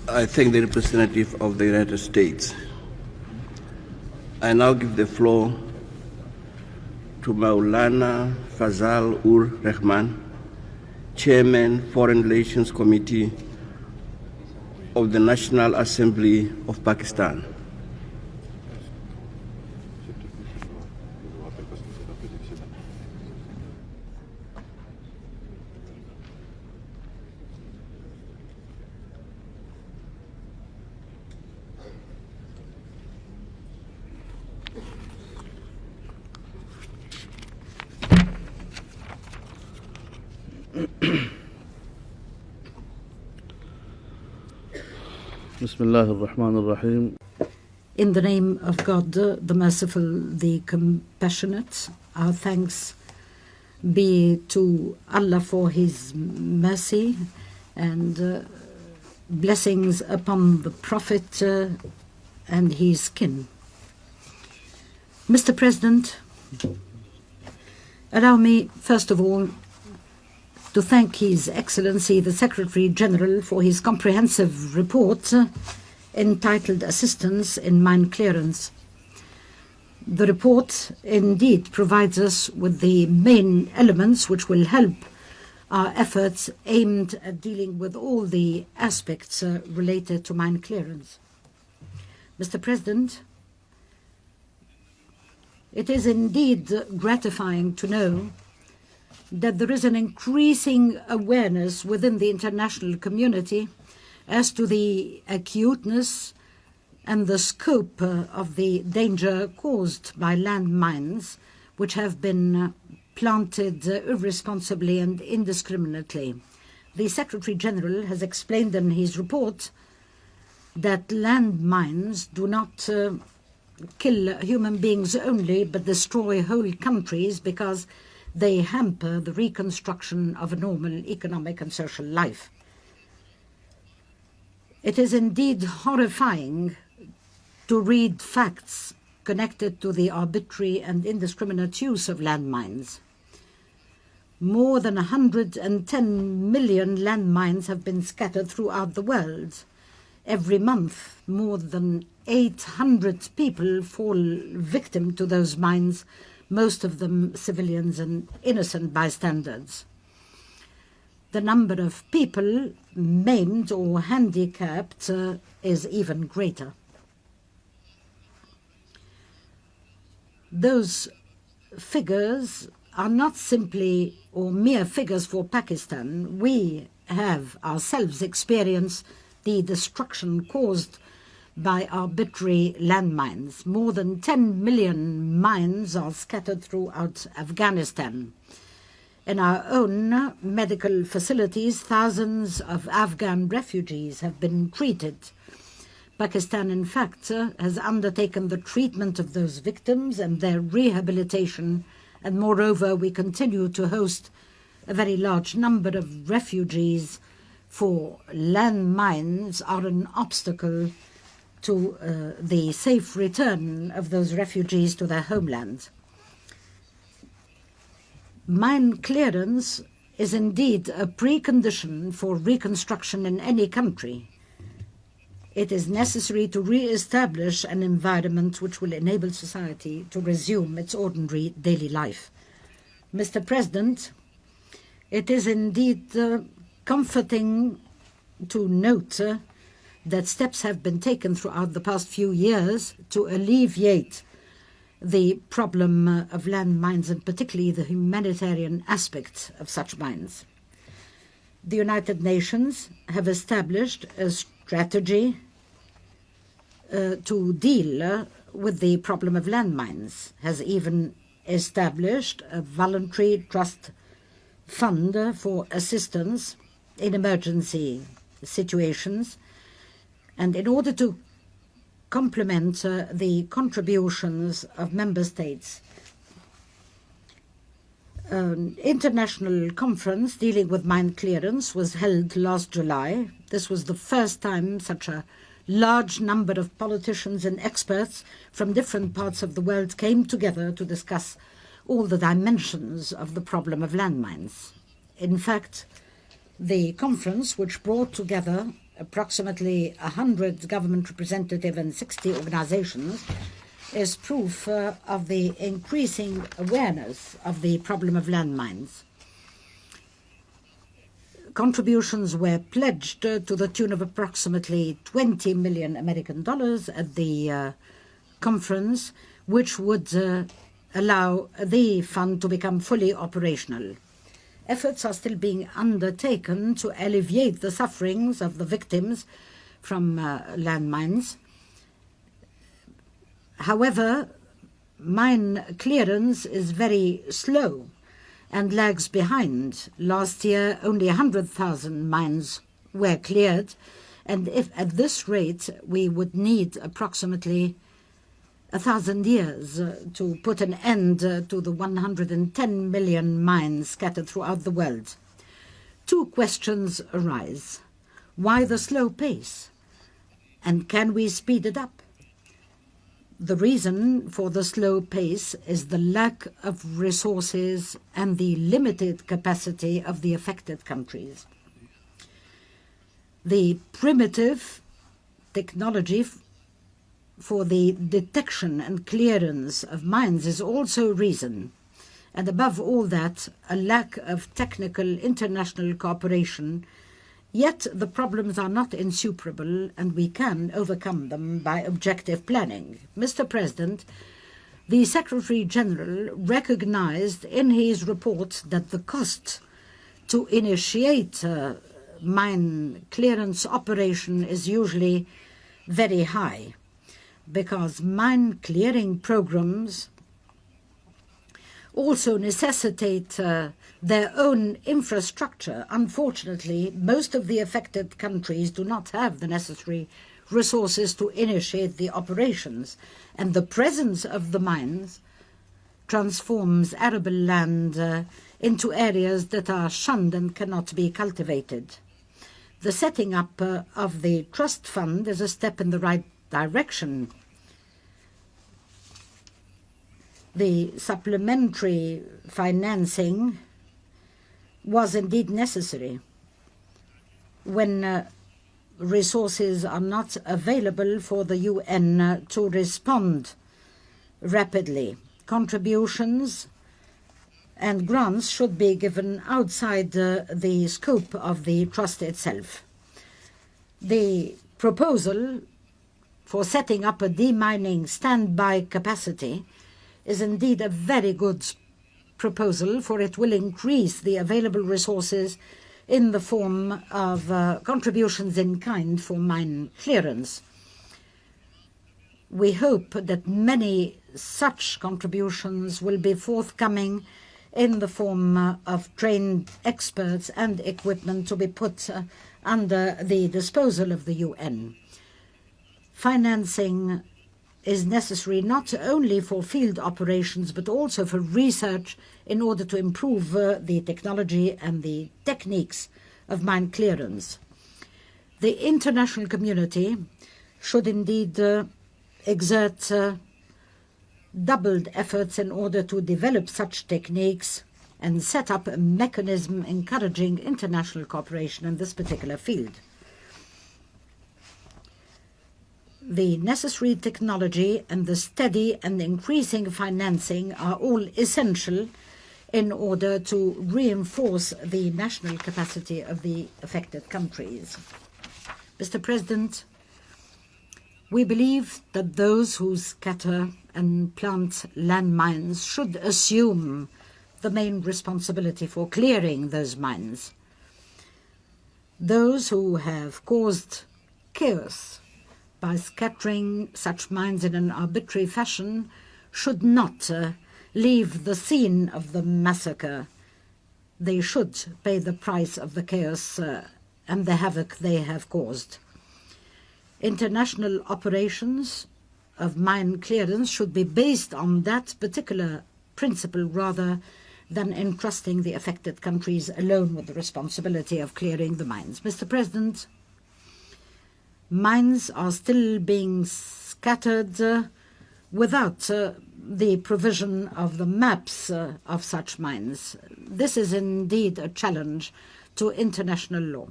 I thank the representative of the United States. I now give the floor to Maulana Fazl Rehman, Chairman, Foreign Relations Committee of the National Assembly of Pakistan. Bismillah ar-Rahman ar-Rahim. In the name of God, the Merciful, the Compassionate, our thanks be to Allah for His mercy and blessings upon the Prophet and his kin. Mr. President, allow me first of all to thank His Excellency the Secretary General for his comprehensive report entitled Assistance in Mine Clearance. The report indeed provides us with the main elements which will help our efforts aimed at dealing with all the aspects related to mine clearance. Mr. President, it is indeed gratifying to know that there is an increasing awareness within the international community as to the acuteness and the scope of the danger caused by landmines which have been planted irresponsibly and indiscriminately. The Secretary General has explained in his report that landmines do not kill human beings only, but destroy whole countries because they hamper the reconstruction of a normal economic and social life. It is indeed horrifying to read facts connected to the arbitrary and indiscriminate use of landmines. More than 110 million landmines have been scattered throughout the world. Every month, more than 800 people fall victim to those mines, most of them civilians and innocent bystanders. The number of people maimed or handicapped is even greater. Those figures are not simply or mere figures for Pakistan. We have ourselves experienced the destruction caused by arbitrary landmines. More than 10 million mines are scattered throughout Afghanistan. In our own medical facilities, thousands of Afghan refugees have been treated. Pakistan, in fact, has undertaken the treatment of those victims and their rehabilitation, and moreover, we continue to host a very large number of refugees, for landmines are an obstacle to the safe return of those refugees to their homeland. Mine clearance is indeed a precondition for reconstruction in any country. It is necessary to re-establish an environment which will enable society to resume its ordinary daily life. Mr. President, it is indeed comforting to note that steps have been taken throughout the past few years to alleviate the problem of landmines, and particularly the humanitarian aspect of such mines. The United Nations have established a strategy to deal with the problem of landmines, has even established a voluntary trust fund for assistance in emergency situations. And in order to complement the contributions of member states, an international conference dealing with mine clearance was held last July. This was the first time such a large number of politicians and experts from different parts of the world came together to discuss all the dimensions of the problem of landmines. In fact, the conference, which brought together approximately 100 government representatives and 60 organizations is proof of the increasing awareness of the problem of landmines. Contributions were pledged to the tune of approximately $20 million American at the conference, which would allow the fund to become fully operational. Efforts are still being undertaken to alleviate the sufferings of the victims from landmines. However, mine clearance is very slow and lags behind. Last year, only 100,000 mines were cleared, and if at this rate, we would need approximately 1,000 years to put an end to the 110 million mines scattered throughout the world. Two questions arise. Why the slow pace? And can we speed it up? The reason for the slow pace is the lack of resources and the limited capacity of the affected countries. The primitive technology for the detection and clearance of mines is also a reason, and above all that, a lack of technical international cooperation. Yet the problems are not insuperable, and we can overcome them by objective planning. Mr. President, the Secretary General recognized in his report that the cost to initiate mine clearance operation is usually very high, because mine clearing programs also necessitate their own infrastructure. Unfortunately, most of the affected countries do not have the necessary resources to initiate the operations, and the presence of the mines transforms arable land into areas that are shunned and cannot be cultivated. The setting up of the trust fund is a step in the right direction. The supplementary financing was indeed necessary when resources are not available for the UN to respond rapidly. Contributions and grants should be given outside the scope of the trust itself. The proposal for setting up a demining standby capacity is indeed a very good proposal, for it will increase the available resources in the form of contributions in kind for mine clearance. We hope that many such contributions will be forthcoming in the form of trained experts and equipment to be put under the disposal of the UN. Financing is necessary not only for field operations but also for research in order to improve the technology and the techniques of mine clearance. The international community should indeed exert doubled efforts in order to develop such techniques and set up a mechanism encouraging international cooperation in this particular field. The necessary technology and the steady and increasing financing are all essential in order to reinforce the national capacity of the affected countries. Mr. President, we believe that those who scatter and plant landmines should assume the main responsibility for clearing those mines. Those who have caused chaos by scattering such mines in an arbitrary fashion should not leave the scene of the massacre. They should pay the price of the chaos and the havoc they have caused. International operations of mine clearance should be based on that particular principle rather than entrusting the affected countries alone with the responsibility of clearing the mines. Mr. President, mines are still being scattered without the provision of the maps of such mines. This is indeed a challenge to international law.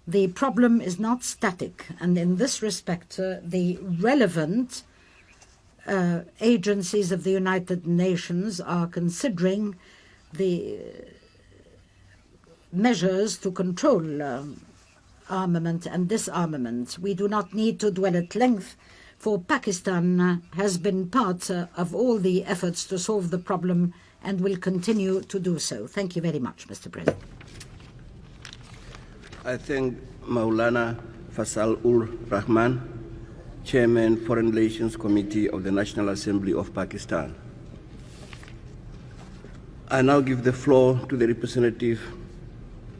The problem is not static, and in this respect, the relevant agencies of the United Nations are considering the measures to control armament and disarmament. We do not need to dwell at length, for Pakistan has been part of all the efforts to solve the problem and will continue to do so. Thank you very much, Mr. President. I thank Maulana Fazl Rehman, Chairman, Foreign Relations Committee of the National Assembly of Pakistan. I now give the floor to the representative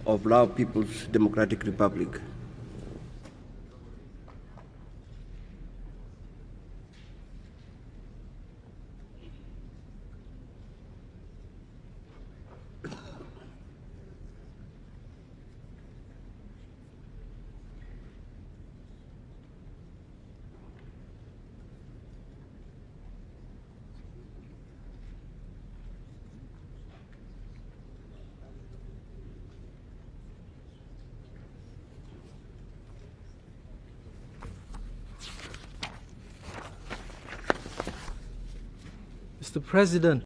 of Lao People's Democratic Republic. Mr. President,